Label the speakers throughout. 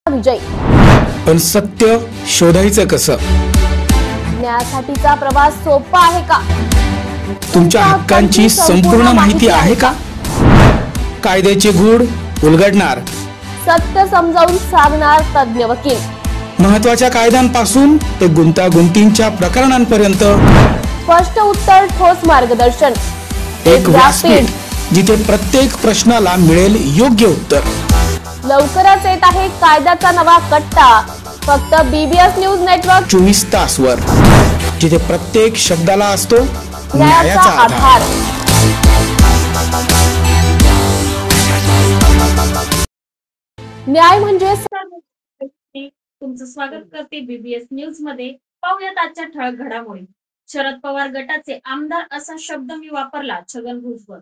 Speaker 1: विजय।
Speaker 2: पण सत्य शोधायचं कसं?
Speaker 1: न्यायासाठीचा प्रवास सोपा आहे का?
Speaker 2: तुमच्या हक्कांची संपूर्ण माहिती आहे का? कायद्याचे गूढ उलगडणार,
Speaker 1: सत्य समजावून सांगणार तज्ञ वकील।
Speaker 2: महत्त्वाच्या कायद्यांपासून ते गुंतागुंतींच्या प्रकरणांपर्यंत
Speaker 1: स्पष्ट उत्तर, ठोस मार्गदर्शन।
Speaker 2: एक व्यासपीठ जिथे प्रत्येक प्रश्नाला मिळेल योग्य उत्तर।
Speaker 1: लवकरच येत आहे कायद्याचा नवा कट्टा, फक्त BBS न्यूज नेटवर्क
Speaker 2: 24 तासवर, जिथे प्रत्येक शब्दाला असतो
Speaker 1: न्यायाचा आधार। न्याय म्हणजे
Speaker 3: तुमचं स्वागत करते BBS न्यूज मध्ये। पाहूयात आजच्या ठळक घडामोडी। शरद पवार गटाचे आमदार असा शब्द मी वापरला, छगन भुजबळ।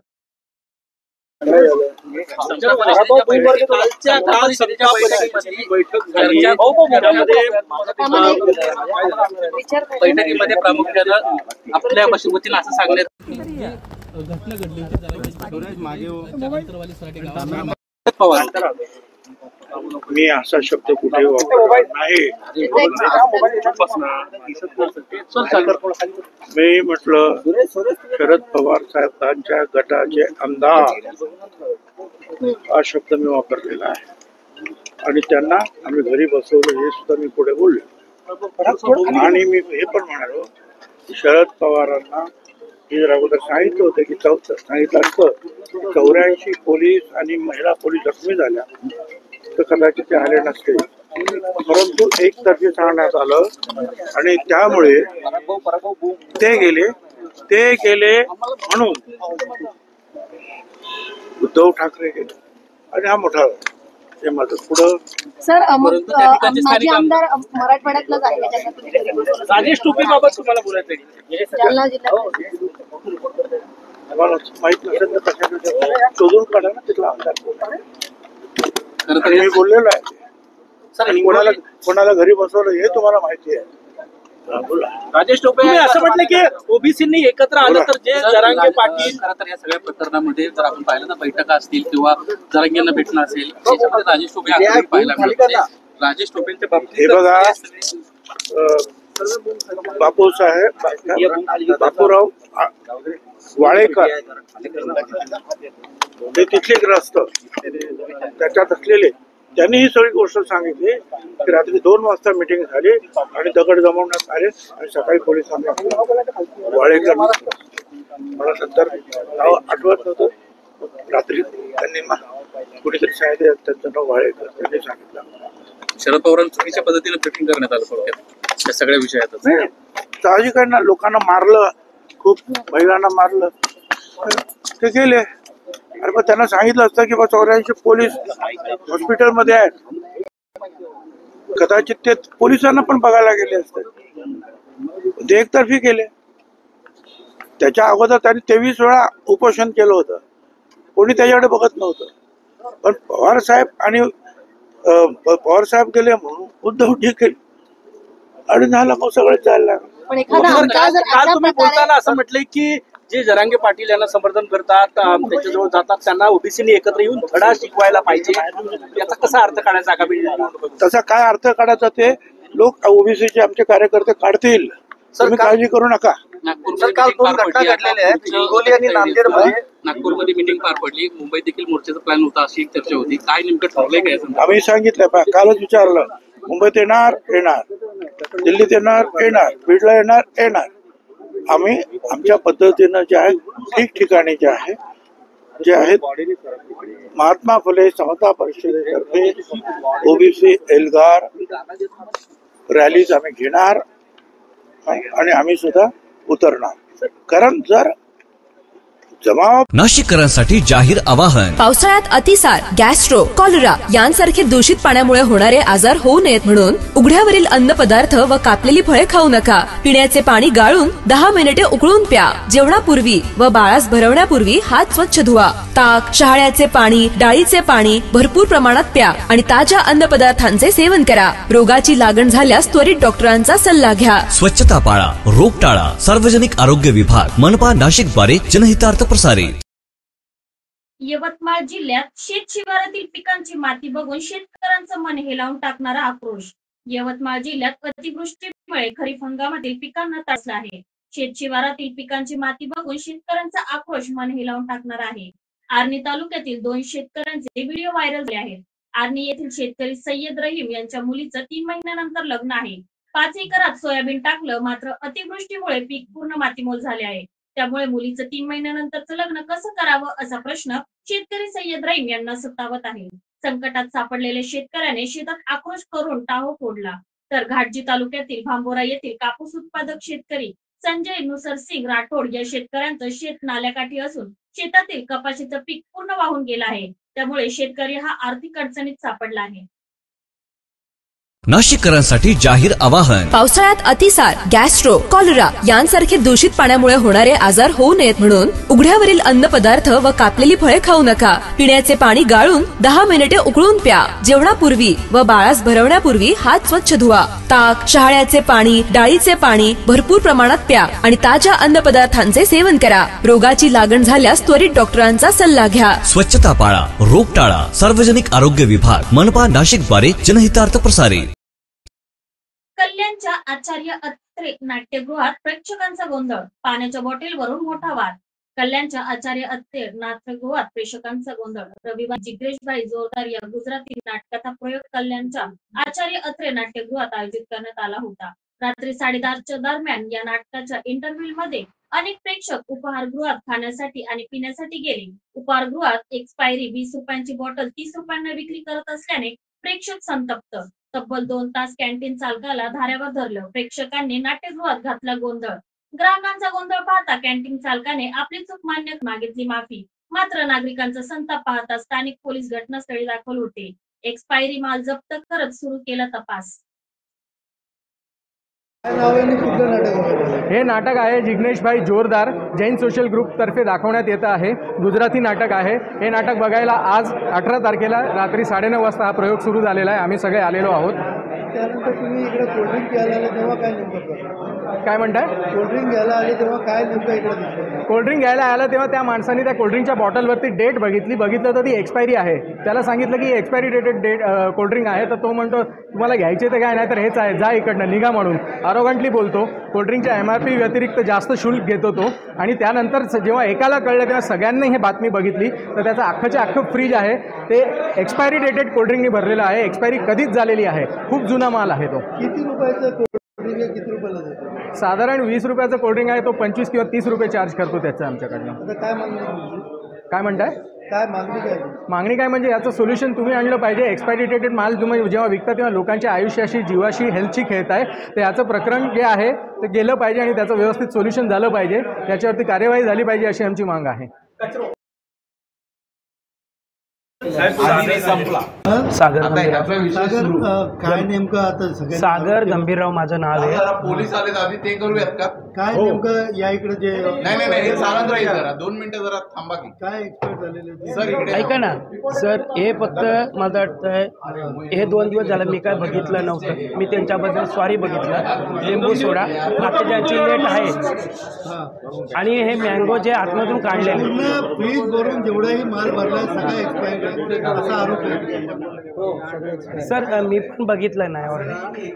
Speaker 4: बैठकीमध्ये प्रामुख्यानं आपल्या वतीनं असं सांगण्यात
Speaker 5: मी असा शब्द कुठे वापरला नाही। मी म्हटलं शरद पवार साहेबांच्या गटाचे आमदार हा शब्द मी वापरलेला आहे आणि त्यांना आम्ही घरी बसवलं हे सुद्धा मी पुढे बोललो। आणि मी हे पण म्हणालो शरद पवारांना हे अगोदर सांगितलं होतं की सांगितलं असतं 84 पोलीस आणि महिला पोलीस जखमी झाल्या तर कदाचित ते आले नसते, परंतु एकतर्फी सांगण्यात आलं आणि त्यामुळे ते गेले म्हणून उद्धव ठाकरे गेले आणि हा मोठा हे माझं पुढं।
Speaker 6: सर, माजी आमदार मराठवाड्यातलाच आहे
Speaker 4: राजेश टोपेबाबत तुम्हाला बोलायचं
Speaker 6: जालना जिल्ह्यात
Speaker 5: मला माहित नसेल तर कशा शोधून काढा ना तिथला आमदार। मी बोललेलो आहे कोणाला घरी बसवलं हे तुम्हाला माहिती आहे।
Speaker 4: राजेश टोपे असं म्हटलं की ओबीसींनी एकत्र आलं तर जे जरांगे पाटील खरं तर या सगळ्या प्रकरणामध्ये जर आपण पाहिलं तर बैठका असतील किंवा जरांगेंना भेटणं असेल त्याच्यामध्ये राजेश टोपे पाहायला मिळते। राजेश टोपेंच्या बाबतीत
Speaker 5: हे बघा, बापूराव वाळेकर ते तिथले ग्रस्त त्याच्यात असलेले त्यांनी ही सगळी गोष्ट सांगितली की रात्री 2 वाजता मीटिंग झाली आणि दगड जमवण्यात आले आणि सकाळी पोलिसांनी वाळेकर मला नंतर नाव आठवत नव्हतं, रात्री त्यांनी कुणीतरी सांगितलं त्यांचं नाव वाळेकर त्यांनी सांगितलं।
Speaker 4: शरद पवारांनी चुकीच्या पद्धतीने ब्रीफिंग करण्यात आलं थोडक्यात त्या सगळ्या विषयात।
Speaker 5: साहजिक आहे ना, लोकांना मारलं, खूप महिलांना मारलं, ते गेले। अरे पण त्यांना सांगितलं असतं की 84 पोलीस हॉस्पिटलमध्ये आहेत, कदाचित ते पोलिसांना पण बघायला गेले असते, ते एकतर्फी गेले। त्याच्या अगोदर त्यांनी 23 वेळा उपोषण केलं होतं, कोणी त्याच्याकडे बघत नव्हतं। पण पवार साहेब गेले म्हणून उद्धव ठीक आहे आणि झालं, मग सगळं चाललं।
Speaker 6: पण एखादा
Speaker 4: तुम्ही बोलताना असं म्हटलंय की जे जरांगे पाटील यांना समर्थन करतात त्याच्याजवळ जातात त्यांना ओबीसीने एकत्र येऊन धडा शिकवायला पाहिजे, याचा कसा अर्थ काढायचा आगामी?
Speaker 5: तसा काय अर्थ काढायचा ते लोक ओबीसीचे आमचे कार्यकर्ते काढतील, तुम्ही काळजी करू नका।
Speaker 4: नागपूरमध्ये मीटिंग पार पडली, मुंबईत देखील मोर्चाचा प्लॅन होता अशी एक चर्चा होती, काय नेमकं ठरलंय काय?
Speaker 5: आम्ही सांगितलं, कालच विचारलं, मुंबईत येणार, दिल्लीत येणार, बीडला येणार। आम्ही आमच्या पद्धतीनं जे आहे ठिकठिकाणी जे आहेत महात्मा फुले समता परिषदेतर्फे ओबीसी एल्गार रॅलीज आम्ही घेणार आणि आम्ही सुद्धा उतरणार, कारण जर
Speaker 7: नाशिककरांसाठी जाहीर आवाहन।
Speaker 8: पावसाळ्यात अतिसार, गॅस्ट्रो, कॉलरा यांसारखे दूषित पाण्यामुळे होणारे आजार होऊ नयेत म्हणून उघड्यावरील अन्नपदार्थ व कापलेली फळे खाऊ नका। पिण्याचे पाणी गाळून 10 मिनिटे उकळून प्या। जेवणापूर्वी व बाळास भरवण्यापूर्वी हात स्वच्छ धुवा। ताक, शहाळ्याचे पाणी, डाळीचे पाणी भरपूर प्रमाणात प्या आणि ताज्या अन्नपदार्थांचे सेवन करा। रोगाची लागण झाल्यास त्वरित डॉक्टरांचा सल्ला घ्या।
Speaker 7: स्वच्छता पाळा, रोग टाळा। सार्वजनिक आरोग्य विभाग, मनपा नाशिक द्वारे जनहितार्थ प्रसारित।
Speaker 3: यवतमाळ जिल्ह्यात शेत शिवारातील पिकांची माती बघून शेतकऱ्यांचं मन हेलावून टाकणारा आक्रोश. यवतमाळ जिल्ह्यात अतिवृष्टीमुळे खरीप हंगामातील पिकांना त्रासला आहे. शेत शिवारातील पिकांची माती बघून शेतकऱ्यांचा आक्रोश मन हेलावून टाकणार आहे. आर्णी तालुक्यातील 2 शेतकऱ्यांचे व्हिडिओ व्हायरल झाले आहेत. आर्णी येथील शेतकरी सय्यद रहीम यांच्या मुलीचं 3 महिन्यानंतर लग्न आहे. 5 एकरात सोयाबीन टाकलं, मात्र अतिवृष्टीमुळे पीक पूर्ण मातीमोल झाले आहे. त्यामुळे मुलीचं 3 महिन्यानंतरचं लग्न कसं करावं असा प्रश्न शेतकरी सय्यद रहीम यांना सतावत आहे. संकटात सापडलेल्या शेतकऱ्याने शेतात आक्रोश करून टाहो फोडला. तर घाटजी तालुक्यातील भांबोरा येथील कापूस उत्पादक शेतकरी संजय नुसरसिंग राठोड या शेतकऱ्यांचं शेत नाल्याकाठी असून शेतातील कपाशीचं पीक पूर्ण वाहून गेलं आहे. त्यामुळे शेतकरी हा आर्थिक अडचणीत सापडला आहे.
Speaker 7: नाशिककरांसाठी जाहीर आवाहन.
Speaker 8: पावसाळ्यात अतिसार, गॅस्ट्रो, कॉलरा यांसारखे दूषित पाण्यामुळे होणारे आजार होऊ नयेत म्हणून उघड्यावरील अन्न पदार्थ व कापलेली फळे खाऊ नका. पिण्याचे पाणी गाळून 10 मिनिटे उकळून प्या. जेवणापूर्वी व बाळास भरवण्यापूर्वी हात स्वच्छ धुवा. ताक, शहाळ्याचे पाणी, डाळीचे पाणी भरपूर प्रमाणात प्या आणि ताज्या अन्न पदार्थांचे सेवन करा. रोगाची लागण झाल्यास त्वरित डॉक्टरांचा सल्ला घ्या.
Speaker 7: स्वच्छता पाळा, रोग टाळा. सार्वजनिक आरोग्य विभाग, मनपा नाशिक द्वारे जनहितार्थ प्रसारित.
Speaker 3: कल्याणच्या आचार्य अत्रे नाट्यगृहात प्रेक्षकांचा गोंधळ. पाण्याच्या बॉटलवरून मोठा वाद. कल्याणच्या आचार्य अत्रे नाट्यगृहात प्रेक्षकांचा गोंधळ. रविवारी जिग्नेशभाई जोरदार या गुजराती नाटकाचा प्रयोग कल्याणच्या आचार्य अत्रे नाट्यगृहात आयोजित करण्यात आला होता. रात्री 10:30च्या दरम्यान या नाटकाच्या इंटरव्ह्यू मध्ये अनेक प्रेक्षक उपहारगृहात खाण्यासाठी आणि पिण्यासाठी गेले. उपहारगृहात एक्सपायरी 20 रुपयांची बॉटल 30 रुपयांना विक्री करत असल्याने प्रेक्षक संतप्त. तब्बल 2 तास कॅन्टीन चालकाला धाऱ्यावर धरलं. प्रेक्षकांनी नाट्यगृहात घातला गोंधळ. ग्राहकांचा गोंधळ पाहता कॅन्टीन चालकाने आपली चूक मान्य मागितली माफी. मात्र नागरिकांचा संताप पाहता स्थानिक पोलीस घटनास्थळी दाखल होते. एक्सपायरी माल जप्त करत सुरू केला तपास.
Speaker 9: हे नाटक आहे जिग्नेशभाई जोरदार जैन सोशल ग्रुप तर्फे दाखवण्यात येतं आहे. गुजराती नाटक आहे. हे नाटक बघायला आज 18 तारखेला रात्री 9:30 वाजता हा प्रयोग सुरू झालेला आहे. आम्ही सगळे आलेलो आहोत.
Speaker 10: त्यानंतर तुम्ही इकडे कोल्ड्रिंक घ्यायला आले तेव्हा काय नेमकं
Speaker 9: काय म्हणताय?
Speaker 10: कोल्ड्रिंक घ्यायला आले तेव्हा काय नेमकं इकडे दिसलं?
Speaker 9: कोल्ड्रिंक घ्यायला आला तेव्हा त्या माणसाने त्या कोल्ड्रिंकच्या बॉटलवरती डेट बघितलं तर ती एक्सपायरी आहे. त्याला सांगितलं की एक्सपायरी डेटेड कोल्ड्रिंक आहे. तर तो म्हणतो तुम्हाला घ्यायचे तर काय, नाही तर हेच आहे, जा इकडनं निघा म्हणून अरोगंटली बोलतो. कोल्ड्रिंकच्या MRP व्यतिरिक्त जास्त शुल्क घेतो तो. आणि त्यानंतर जेव्हा एकाला कळलं तेव्हा सगळ्यांनी हे बातमी बघितली तर त्याचं अख्खं फ्रीज आहे ते एक्सपायरी डेटेड कोल्ड्रिंकनी भरलेलं आहे. एक्सपायरी कधीच झालेली आहे. खूप जुना माल आहे तो.
Speaker 10: किती रुपयाचं कोल्ड्रिंक आहे, किती रुपयाला देतो?
Speaker 9: साधारण 20 रुपयाचं कोल्ड्रिंक आहे. तो 25 किंवा 30 रुपये चार्ज करतो त्याचं आमच्याकडनं.
Speaker 10: आता काय मागणी तुमची?
Speaker 9: काय म्हणताय?
Speaker 10: काय मागणी काय?
Speaker 9: मागणी काय म्हणजे याचं सोल्युशन तुम्ही आणलं पाहिजे. एक्सपायरी डेटेड माल तुम्ही जेव्हा विकता तेव्हा लोकांच्या आयुष्याशी, जीवाशी, हेल्थशी खेळताय. तर याचं प्रकरण जे आहे ते गेलं पाहिजे आणि त्याचं व्यवस्थित सोल्युशन झालं पाहिजे. त्याच्यावरती कार्यवाही झाली पाहिजे अशी आमची माग आहे.
Speaker 11: सागर
Speaker 10: काय नेमकं आता सगळ्या
Speaker 11: सागर गंभीरराव माझं नाव आहे.
Speaker 12: पोलीस आले आधी ते करूयात का?
Speaker 10: काय नेमकं या इकडे जे
Speaker 12: नाही सांगत राहील जरा 2 मिनिटं जरा थांबा की
Speaker 10: काय एक्सपर्ट झालेले
Speaker 12: सर इकडे
Speaker 11: ऐका ना सर, हे फक्त मला वाटतं हे 2 दिवस झालं मी काय बघितलं नव्हतं. मी त्यांच्याबद्दल सॉरी बघितलं. लिंबू सोडा बाकी ज्यांची लेट आहे आणि हे मँगो जे आतमधून काढले
Speaker 10: पूर्ण फ्रीज भरून जेवढाही माल भरलाय सगळा एक्सपायर्ड असा आरोप आहे.
Speaker 11: सर मी पण बघितलं नाही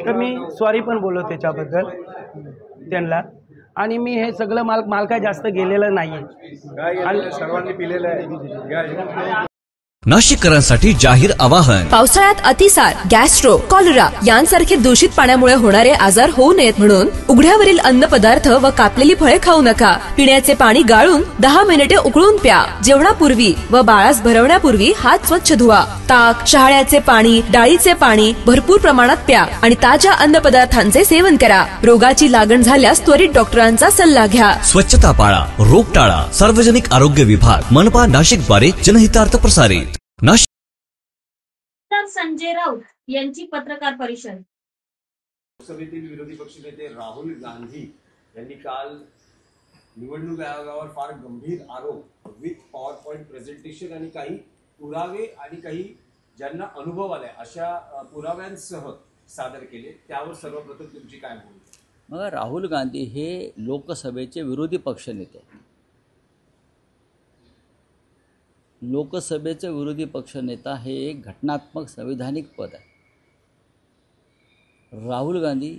Speaker 11: तर मी सॉरी पण बोललो त्याच्याबद्दल त्यांना. आणि मी हे सगळं माल काय जास्त गेलेलं नाही आहे.
Speaker 5: सर्वांनी पिलेलं आहे.
Speaker 7: नाशिककरांसाठी जाहीर आवाहन.
Speaker 8: पावसाळ्यात अतिसार, गॅस्ट्रो, कॉलरा यांसारखे दूषित पाण्यामुळे होणारे आजार होऊ नयेत म्हणून उघड्यावरील अन्न पदार्थ व कापलेली फळे खाऊ नका. पिण्याचे पाणी गाळून 10 मिनिटे उकळून प्या. जेवणापूर्वी व बाळास भरवण्यापूर्वी हात स्वच्छ धुवा. ताक, शहाळ्याचे पाणी, डाळीचे पाणी भरपूर प्रमाणात प्या आणि ताज्या अन्न पदार्थांचे सेवन करा. रोगाची लागण झाल्यास त्वरित डॉक्टरांचा सल्ला घ्या.
Speaker 7: स्वच्छता पाळा, रोग टाळा. सार्वजनिक आरोग्य विभाग, मनपा नाशिक द्वारे जनहितार्थ प्रसारित.
Speaker 3: संजय राऊत यांची पत्रकार परिषद.
Speaker 13: लोकसभेतील विरोधी पक्षनेते राहुल गांधी यांनी काल निवडणूक आयोगावर फार गंभीर आरोप विथ पॉवर पॉइंट प्रेझेंटेशन आणि काही पुरावे आणि काही ज्यांना अनुभव आलाय अशा पुराव्यांसह सादर केले. त्यावर सर्वप्रथम तुमची काय भूमिका?
Speaker 14: मग राहुल गांधी हे लोकसभेचे विरोधी पक्षनेते लोकसभेचं विरोधी पक्षनेता हे एक घटनात्मक संविधानिक पद आहे. राहुल गांधी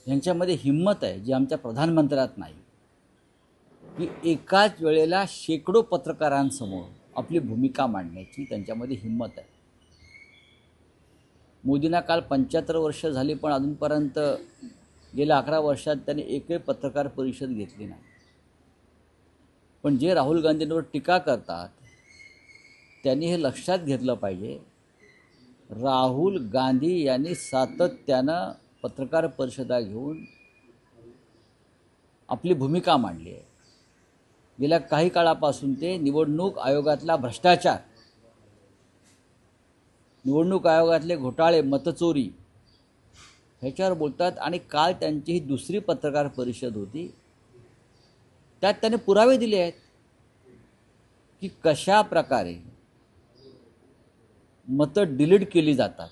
Speaker 14: यांच्यामध्ये हिंमत आहे जी आमच्या प्रधानमंत्र्यात नाही, की एकाच वेळेला शेकडो पत्रकारांसमोर आपली भूमिका मांडण्याची त्यांच्यामध्ये हिंमत आहे. मोदींना काल 75 वर्ष झाली, पण अजूनपर्यंत गेल्या 11 वर्षात त्यांनी एकही पत्रकार परिषद घेतली नाही. पण जे राहुल गांधींवर टीका करतात त्यांनी हे लक्षात घेतलं पाहिजे, राहुल गांधी यांनी सातत्यानं पत्रकार परिषदा घेऊन आपली भूमिका मांडली आहे. गेल्या काही काळापासून ते निवडणूक आयोगातला भ्रष्टाचार, निवडणूक आयोगातले घोटाळे, मतचोरी ह्याच्यावर बोलतात. आणि काल त्यांची ही दुसरी पत्रकार परिषद होती, त्यात त्यांनी पुरावे दिले आहेत की कशा प्रकारे मतं डिलीट केली जातात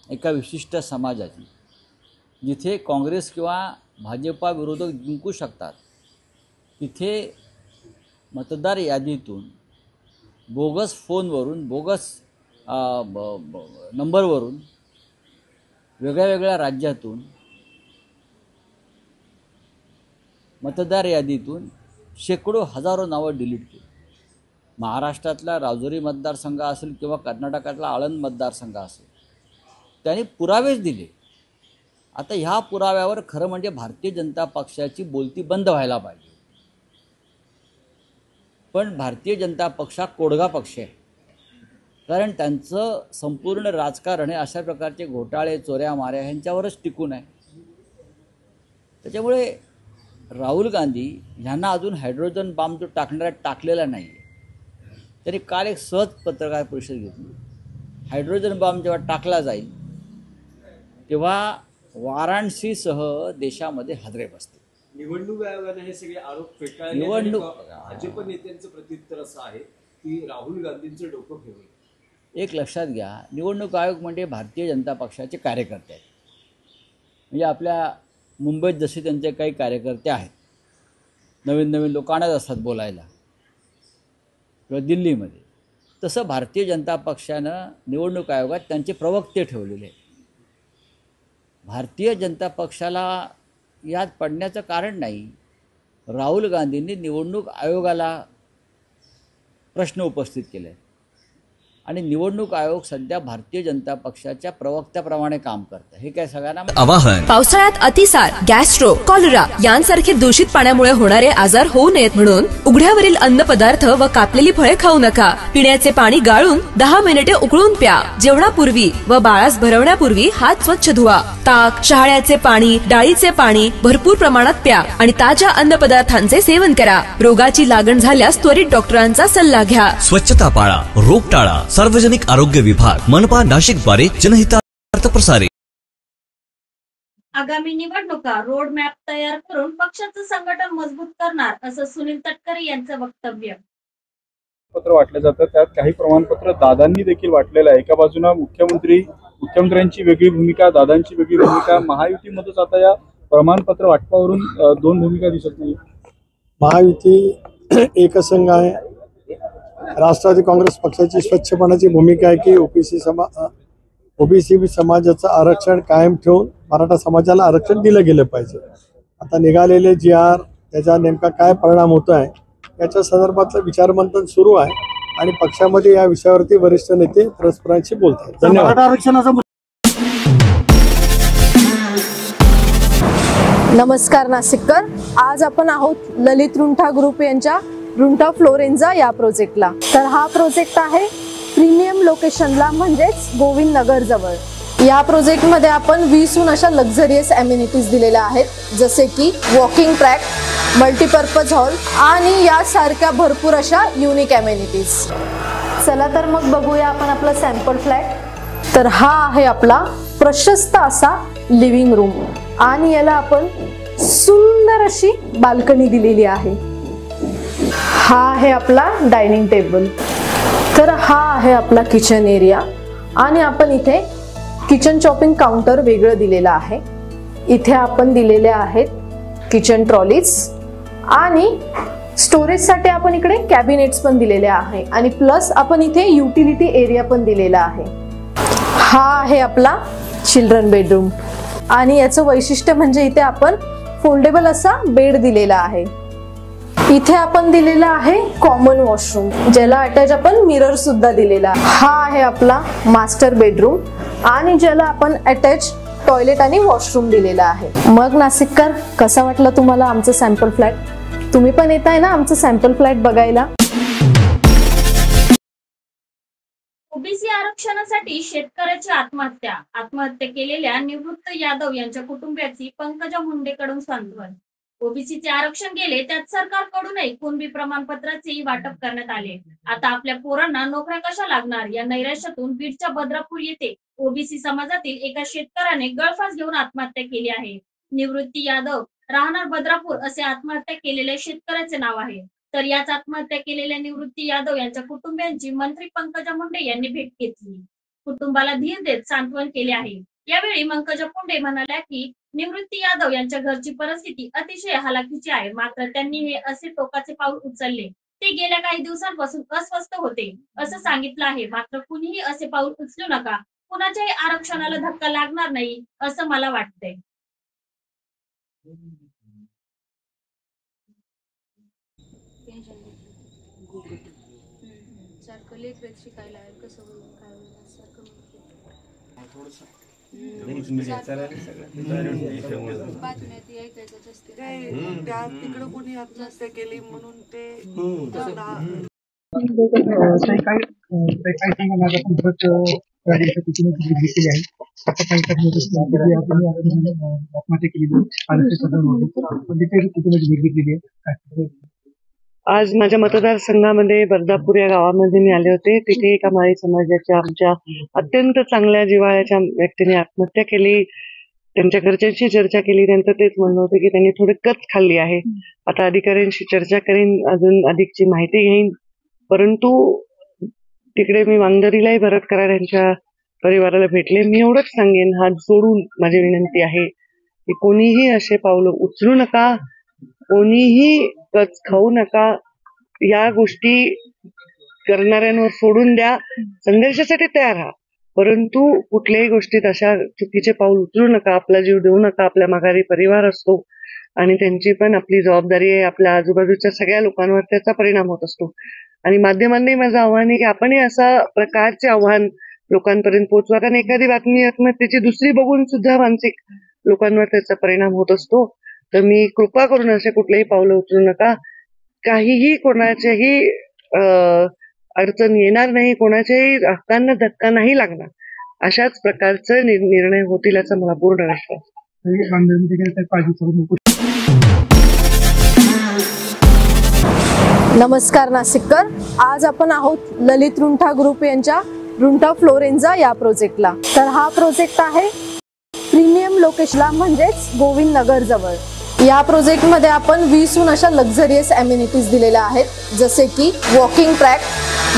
Speaker 14: एका विशिष्ट समाजाची, जिथे काँग्रेस किंवा भाजपा विरोधक जिंकू शकतात तिथे मतदार यादीतून बोगस फोनवरून, बोगस नंबरवरून, वेगळ्या वेगळ्या राज्यातून मतदार यादीतून शेकडो हजारो नावं डिलीट केली. महाराष्ट्रातला राजुरी मतदारसंघ असेल किंवा कर्नाटकातला आळंद मतदारसंघ असेल, त्यांनी पुरावेच दिले. आता ह्या पुराव्यावर खरं म्हणजे भारतीय जनता पक्षाची बोलती बंद व्हायला पाहिजे. पण भारतीय जनता पक्ष हा कोडगा पक्ष आहे, कारण त्यांचं संपूर्ण राजकारण हे अशा प्रकारचे घोटाळे, चोऱ्या माऱ्या ह्यांच्यावरच टिकून आहे. त्याच्यामुळे राहुल गांधी यांना अजून हायड्रोजन बॉम्ब जो टाकलेला नाही आहे. त्यांनी काल एक सहज पत्रकार परिषद घेतली. हायड्रोजन बॉम्ब जेव्हा टाकला जाईल तेव्हा वाराणसीसह देशामध्ये हादरे बसतील.
Speaker 13: निवडणूक आयोगाने हे सगळे आरोप फेटाळले. भाजप नेत्यांचं प्रत्युत्तर असं आहे की राहुल गांधींचं डोकं फिरवलं.
Speaker 14: एक लक्षात घ्या, निवडणूक आयोग म्हणजे भारतीय जनता पक्षाचे कार्यकर्ते आहेत. म्हणजे आपल्या मुंबईत जसे त्यांचे काही कार्यकर्ते आहेत, नवीन नवीन लोकांनाच असतात बोलायला, किंवा दिल्लीमध्ये, तसं भारतीय जनता पक्षानं निवडणूक आयोगात त्यांचे प्रवक्ते ठेवलेले आहेत. भारतीय जनता पक्षाला यात पडण्याचं कारण नाही. राहुल गांधींनी निवडणूक आयोगाला प्रश्न उपस्थित केले आणि निवडणूक आयोग सध्या भारतीय जनता पक्षाच्या प्रवक्त्याप्रमाणे काम करतं. हे काय सगळ्यांना
Speaker 8: आवाहन. पावसाळ्यात अतिसार, गॅस्ट्रो, कॉलरा यांसारखे दूषित पाण्यामुळे होणारे आजार होऊ नयेत म्हणून उघड्यावरील अन्न पदार्थ व कापलेली फळे खाऊ नका. पिण्याचे पाणी गाळून 10 मिनिटे उकळून प्या. जेवणापूर्वी व बाळास भरवण्यापूर्वी हात स्वच्छ धुवा. ताक, शहाळ्याचे पाणी, डाळीचे पाणी भरपूर प्रमाणात प्या आणि ताज्या अन्न पदार्थांचे सेवन करा. रोगाची लागण झाल्यास त्वरित डॉक्टरांचा सल्ला घ्या.
Speaker 7: स्वच्छता पाळा, रोग टाळा. सार्वजनिक आरोग्य विभाग, मनपा नाशिक द्वारे जनहितार्थ प्रसारित.
Speaker 3: आगामी निवडणुका रोड मॅप तयार करून पक्षाचं संघटन मजबूत करणार असं सुनील तटकरे यांचं वक्तव्य.
Speaker 5: पत्र वाटलं जातं, त्यात काही प्रमाणपत्र दादांनी देखील वाटलेलं आहे. एका बाजूला मुख्यमंत्र्यांची वेगळी भूमिका, दादांची वेगळी भूमिका. महायुतीमध्येच आता या प्रमाणपत्र वाटपावरून दोन भूमिका दिसत नाही.
Speaker 10: महायुती एकसंघ आहे. राष्ट्रवादी काँग्रेस पक्षाची स्वच्छपणाची भूमिका आहे की ओबीसी समाजाचं आरक्षण कायम ठेवून मराठा समाजाला आरक्षण दिलं गेलं पाहिजे. आता निघालेले GR त्याचा नेमका काय परिणाम होतो आहे याच्या संदर्भातलं विचारमंथन सुरू आहे आणि पक्षामध्ये या विषयावरती वरिष्ठ नेते परस्परांशी बोलतात. धन्यवाद.
Speaker 6: नमस्कार नाशिककर. आज आपण आहोत ललित रुंठा ग्रुप यांच्या रुंठा फ्लोरेन्झा या प्रोजेक्टला. तर हा प्रोजेक्ट आहे प्रीमियम लोकेशनला, म्हणजेच गोविंद नगर जवळ. या प्रोजेक्टमध्ये आपण 20हून अशा लक्झरियस अम्युनिटीज दिलेल्या आहेत, जसे की वॉकिंग ट्रॅक, मल्टीपर्पज हॉल आणि यासारख्या भरपूर अशा युनिक अम्युनिटीज. चला तर मग बघूया आपण आपला सॅम्पल फ्लॅट. तर हा आहे आपला प्रशस्त असा लिव्हिंग रूम आणि याला आपण सुंदर अशी बाल्कनी दिलेली आहे. हा आहे आपला डायनिंग टेबल. तर हा आहे आपला किचन एरिया आणि आपण इथे किचन चॉपिंग काउंटर वेगळं दिलेलं आहे. इथे आपण दिलेले आहेत किचन ट्रॉलीज आणि स्टोरेजसाठी आपण इकडे कॅबिनेट्स पण दिलेले आहे आणि प्लस आपण इथे युटिलिटी एरिया पण दिलेला आहे. हा आहे आपला चिल्ड्रन बेडरूम आणि याचं वैशिष्ट्य म्हणजे इथे आपण फोल्डेबल असा बेड दिलेला आहे. इथे आपण दिलेला आहे कॉमन वॉशरूम, ज्याला अटॅच आपण मिरर सुद्धा दिलेला. हा आहे आपला मास्टर बेडरूम आणि ज्याला आपण अटॅच टॉयलेट आणि वॉशरूम दिलेला आहे. मग नाशिककर, कसा वाटला तुम्हाला आमचं सॅम्पल फ्लॅट? तुम्ही पण येत आहे ना आमचं सॅम्पल फ्लॅट बघायला?
Speaker 3: ओबीसी आरक्षणासाठी शेतकऱ्याची आत्महत्या केलेल्या निवृत्त यादव यांच्या कुटुंबियाची पंकजा मुंडेकडून सांत्वन. ओबीसीचे आरक्षण गेले, त्यात सरकारकडूनही कुणबी प्रमाणपत्राचे वाटप करण्यात आले. आता आपल्या पोरांना नोकऱ्या कशा लागणार या नैराश्यातून बीडच्या बद्रापूर येथे ओबीसी समाजातील एका शेतकऱ्याने गळफास घेऊन आत्महत्या केली आहे. निवृत्ती यादव राहणार बद्रापूर असे आत्महत्या केलेल्या शेतकऱ्याचे नाव आहे. तर याच आत्महत्या केलेल्या निवृत्ती यादव यांच्या कुटुंबियांची मंत्री पंकजा मुंडे यांनी भेट घेतली. कुटुंबाला धीर देत सांत्वन केले आहे. यावेळी पंकजा मुंडे म्हणाल्या की निवृत्ती यादव यांच्या घरची परिस्थिती अतिशय हलाखीची आहे, मात्र त्यांनी हे असे टोकाचे पाऊल उचलले. ते गेल्या काही दिवसांपासून अस्वस्थ होते असं सांगितलं आहे. मात्र कुणीही असे पाऊल उचलू नका, कुणाच्याही आरक्षणाला धक्का लागणार नाही असं मला वाटतंय.
Speaker 15: तिकडं कोणी आत्महत्या केली म्हणून ते
Speaker 16: आज माझ्या मतदारसंघामध्ये बर्दापूर या गावामध्ये मी आले होते. तिथे एका माळी समाजाच्या आमच्या अत्यंत चांगल्या जिव्हाळ्याच्या व्यक्तीने आत्महत्या केली. त्यांच्या घरच्यांशी चर्चा केली. त्यांचं तेच म्हणणं होतं की त्यांनी थोडी कच खाल्ली आहे. आता अधिकाऱ्यांशी चर्चा करीन, अजून अधिकची माहिती घेईन. परंतु तिकडे मी वांगदरीलाही भरत कराड यांच्या परिवाराला भेटले. मी एवढंच सांगेन, हात जोडून माझी विनंती आहे की कोणीही असे पावलं उचलू नका, कोणीही कच खाऊ नका. या गोष्टी करणाऱ्यांवर सोडून द्या. संघर्षासाठी तयार राहा, परंतु कुठल्याही गोष्टीत अशा चुकीचे पाऊल उचलू नका. आपला जीव देऊ नका. आपल्या माघारी परिवार असतो आणि त्यांची पण आपली जबाबदारी आहे. आपल्या आजूबाजूच्या सगळ्या लोकांवर त्याचा परिणाम होत असतो. आणि माध्यमांनी माझं आव्हान आहे की आपणही असा प्रकारचे आव्हान लोकांपर्यंत पोहोचवा, कारण एखादी बातमी आत्महत्येची दुसरी बघून सुद्धा मानसिक लोकांवर त्याचा परिणाम होत असतो. तर मी कृपा करून असे कुठलेही पावलं उचलू नका. काहीही कोणाच्याही अडचण येणार नाही, कोणाच्याही हक्कांना धक्का नाही लागणार. अशाच प्रकारचे निर्णय होतील याचा मला पूर्ण विश्वास.
Speaker 6: नमस्कार नाशिककर, आज आपण आहोत ललित रुंठा ग्रुप यांच्या रुंठा फ्लोरेन्झा या प्रोजेक्टला. तर हा प्रोजेक्ट आहे प्रीमियम लोकेशनला, म्हणजेच गोविंद नगर जवळ. या प्रोजेक्टमध्ये आपण 20हून अशा लक्झरियस अम्युनिटीज दिलेल्या आहेत, जसे की वॉकिंग ट्रॅक,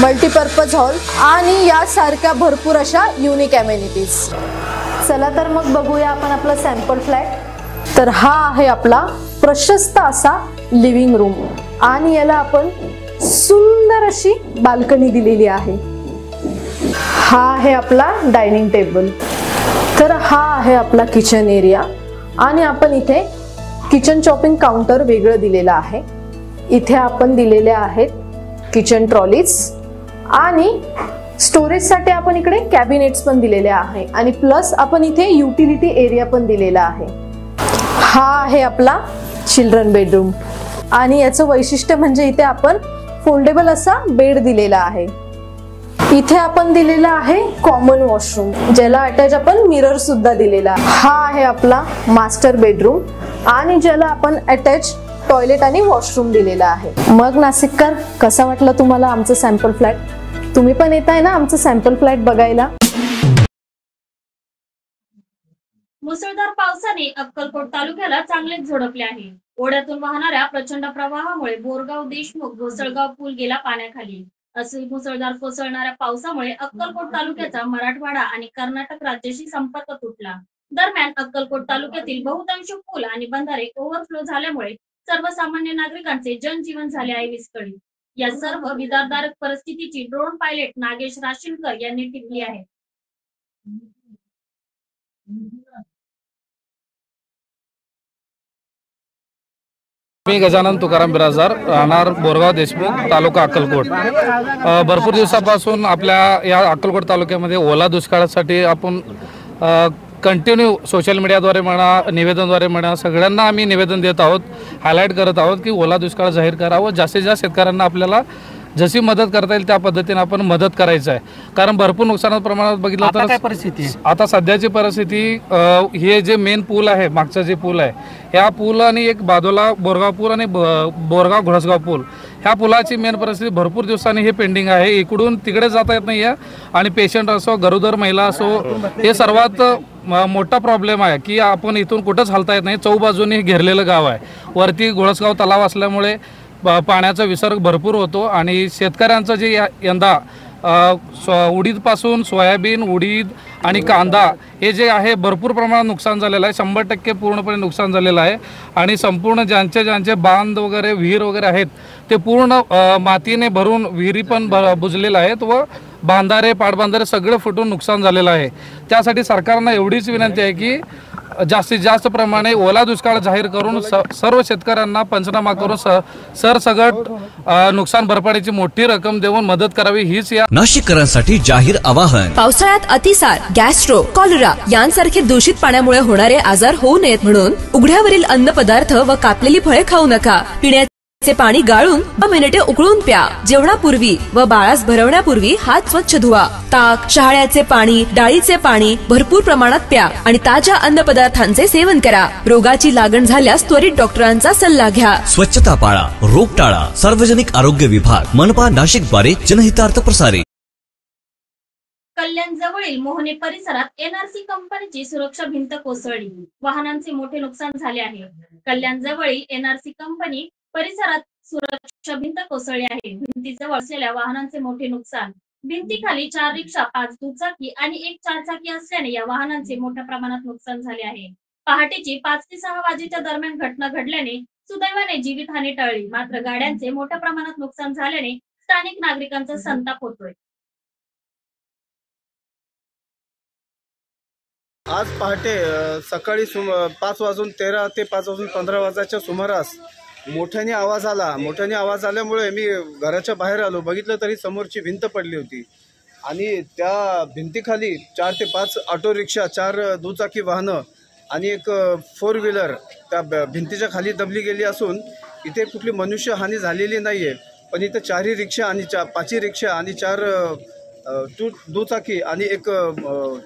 Speaker 6: मल्टीपर्पज हॉल आणि यासारख्या भरपूर अशा युनिक अम्युनिटीज. चला तर मग बघूया आपण आपला सॅम्पल फ्लॅट. तर हा आहे आपला प्रशस्त असा लिव्हिंग रूम आणि याला आपण सुंदर अशी बाल्कनी दिलेली आहे. हा आहे आपला डायनिंग टेबल. तर हा आहे आपला किचन एरिया आणि आपण इथे किचन चॉपिंग काउंटर वेगळं दिलेलं आहे. इथे आपण दिलेले आहेत किचन ट्रॉलीज आणि स्टोरेजसाठी आपण इकडे कॅबिनेट्स पण दिलेले आहे आणि प्लस आपण इथे युटिलिटी एरिया पण दिलेला आहे. हा आहे आपला चिल्ड्रन बेडरूम आणि याचं वैशिष्ट्य म्हणजे इथे आपण फोल्डेबल असा बेड दिलेला आहे. इथे आपण दिलेला आहे कॉमन वॉशरूम, ज्याला अटॅच आपण मिरर सुद्धा दिलेला. हा आहे आपला मास्टर बेडरूम आणि ज्याला आपण अटॅच टॉयलेट आणि वॉशरूम दिलेला आहे. मग नाशिककर, कसा वाटला तुम्हाला आमचं सॅम्पल फ्लॅट? तुम्ही पण येत आहे ना आमचं सॅम्पल फ्लॅट बघायला?
Speaker 3: मुसळधार पावसाने अक्कलकोट तालुक्याला चांगलेच झोडपले आहे. ओढ्यातून वाहणाऱ्या प्रचंड प्रवाहामुळे बोरगाव देशमुख घोसळगाव पूल गेला पाण्याखाली. असे मुसळधार कोसळणाऱ्या पावसामुळे अक्कलकोट तालुक्याचा मराठवाडा आणि कर्नाटक राज्याशी संपर्क तुटला. दरम्यान अक्कलकोट तालुक्यातील बहुतांश पूल आणि बंधारे ओव्हरफ्लो झाल्यामुळे सर्वसामान्य नागरिकांचे जनजीवन झाले आहे विस्कळीत। या सर्व विदारदारक परिस्थितीची ड्रोन पायलट नागेश राशीनकर यांनी टिपली आहे।
Speaker 17: मी गजानन तुकाराम बिराजदार, राहणार बोरगाव देशमुख, तालुका अक्कलकोट। भरपूर दिवसापासून आपल्या या अक्कलकोट तालुक्यामध्ये ओला दुष्काळासाठी आपण कंटिन्यू सोशल मीडियाद्वारे म्हणा, निवेदनद्वारे म्हणा, सगळ्यांना आम्ही निवेदन देत आहोत, हायलाईट करत आहोत की ओला दुष्काळ जाहीर करावं। जास्तीत जास्त शेतकऱ्यांना आपल्याला जशी मदत करता येईल त्या पद्धतीने आपण मदत करायचं आहे, कारण भरपूर नुकसानात प्रमाणात बघितलं तर काय परिस्थिती आहे आता सध्याची परिस्थिती। हे जे मेन पूल आहे, मागचा जे पूल आहे, ह्या पूल आणि एक बाजूला बोरगाव पूल आणि बोरगाव घोडसगाव पूल, ह्या पुलाची मेन परिस्थिती भरपूर दिवसांनी हे पेंडिंग आहे। इकडून तिकडे जाता येत नाही आहे आणि पेशंट असो, गरोदर महिला असो, हे सर्वात मोठा प्रॉब्लेम आहे की आपण इथून कुठंच हलता येत नाही। चौबाजूने घेरलेलं गाव आहे, वरती घोडसगाव तलाव असल्यामुळे पाण्याचा विसर्ग भरपूर होतो आणि शेतकऱ्यांचं जे यंदा उडीदपासून सोयाबीन, उडीद आणि कांदा हे जे आहे भरपूर प्रमाणात नुकसान झालेलं आहे, 100% पूर्णपणे नुकसान झालेलं आहे। आणि संपूर्ण ज्यांचे बांध वगैरे, विहीर वगैरे आहेत ते पूर्ण मातीने भरून विहिरी पण बुजलेल्या आहेत व बांधारे, पाटबांधारे सगळं फुटून नुकसान झालेलं आहे। त्यासाठी सरकारनं एवढीच विनंती आहे की जास्तीत जास्त प्रमाणे ओला दुष्काळ जाहीर करून सर्व शेतकऱ्यांना पंचनामा करून सरसगट नुकसान भरपाईची मोठी रक्कम देऊन मदत करावी, हीच या
Speaker 7: नाशिककरांसाठी जाहीर आवाहन।
Speaker 8: पावसाळ्यात अतिसार, गॅस्ट्रो, कॉलरा यांसारखे दूषित पाण्यामुळे होणारे आजार होऊ नयेत म्हणून उघड्यावरील अन्नपदार्थ व कापलेली फळे खाऊ नका। पिण्याचे पाणी गाळून 2 मिनिटे उकळून प्या। जेवणापूर्वी व बाळास भरवण्यापूर्वी हात स्वच्छ धुवा। ताक, शहाळ्याचे पाणी, डाळीचे पाणी भरपूर प्रमाणात प्या आणि ताज्या अन्नपदार्थांचे सेवन करा। रोगाची लागण झाल्यास त्वरित डॉक्टरांचा सल्ला घ्या।
Speaker 7: स्वच्छता पाळा, रोग टाळा। सार्वजनिक आरोग्य विभाग, मनपा नाशिक द्वारे जनहितार्थ प्रसारित।
Speaker 3: कल्याण जवळील मोहने परिसरात एनआरसी कंपनीची सुरक्षा भिंत कोसळली, वाहनांचे मोठे नुकसान झाले आहे। कल्याण जवळील एनआरसी कंपनी परिसरात सुरक्षा भिंत कोसळली आहे। भिंतीजवळ असलेल्या वाहनांचे मोठे नुकसान। भिंतीखाली 4 रिक्षा, 5 दुचाकी आणि 1 चारचाकी असल्याने या वाहनांचे मोठ्या प्रमाणात नुकसान झाले आहे। पहाटेची 5 ते 6 वाजेच्या दरम्यान घटना घडल्याने सुदैवाने जीवितहानी टळली, मात्र गाड्यांचे मोठ्या प्रमाणात नुकसान झाल्याने स्थानिक नागरिकांचा संताप होतोय।
Speaker 18: आज पहाटे सकाळी 5:13 ते 5:15 वाजाच्या सुमारास मोठ्याने आवाज आला। मोठ्याने आवाज आल्यामुळे मी घराच्या बाहेर आलो, बघितलं तरी समोरची भिंत पडली होती आणि त्या भिंतीखाली 4 ते 5 ऑटो रिक्षा, 4 दुचाकी वाहनं आणि एक 4 व्हीलर त्या भिंतीच्या खाली दबली गेली असून इथे कुठली मनुष्यहानी झालेली नाही आहे, पण इथं 4 रिक्षा आणि 5 रिक्षा आणि 4 दुचाकी आणि एक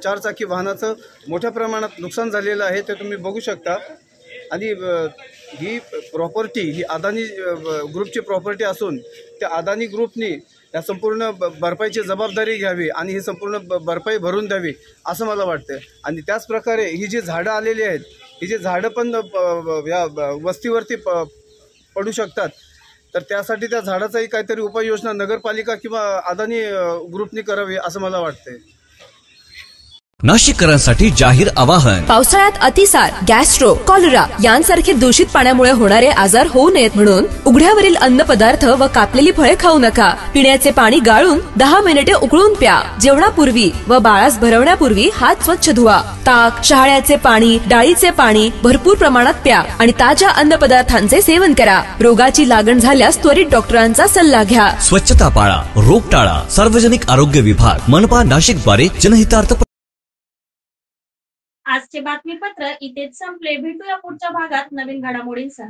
Speaker 18: 4 चाकी वाहनाचं मोठ्या प्रमाणात नुकसान झालेलं आहे, ते तुम्ही बघू शकता। आणि ही प्रॉपर्टी ही अदानी ग्रुपची प्रॉपर्टी असून त्या अदानी ग्रुपनी या संपूर्ण भरपाईची जबाबदारी घ्यावी आणि ही संपूर्ण भरपाई भरून द्यावी असं मला वाटतं। आणि त्याच प्रकारे ही जी झाडं आलेली आहेत, ही जी झाडं पण या वस्तीवरती पडू शकतात, तर त्यासाठी त्या झाडाचाही काहीतरी उपाययोजना नगरपालिका किंवा अदानी ग्रुपनी करावी असं मला वाटतंय।
Speaker 7: नाशिककरांसाठी जाहीर आवाहन।
Speaker 8: पावसाळ्यात अतिसार, गॅस्ट्रो, कॉलरा यांसारखे दूषित पाण्यामुळे होणारे आजार होऊ नयेत म्हणून उघड्यावरील अन्नपदार्थ व कापलेली फळे खाऊ नका। पिण्याचे पाणी गाळून 10 मिनिटे उकळून प्या। जेवणापूर्वी व बाळास भरवण्यापूर्वी हात स्वच्छ धुवा। ताक, शहाळ्याचे पाणी, डाळीचे पाणी भरपूर प्रमाणात प्या आणि ताज्या अन्नपदार्थांचे सेवन करा। रोगाची लागण झाल्यास त्वरित डॉक्टरांचा सल्ला घ्या।
Speaker 7: स्वच्छता पाळा, रोग टाळा। सार्वजनिक आरोग्य विभाग, मनपा नाशिक द्वारे जनहितार्थ।
Speaker 3: आजचे बातमीपत्र इथेच संपले। भेटूया पुढच्या भागात नवीन घडामोडींसह।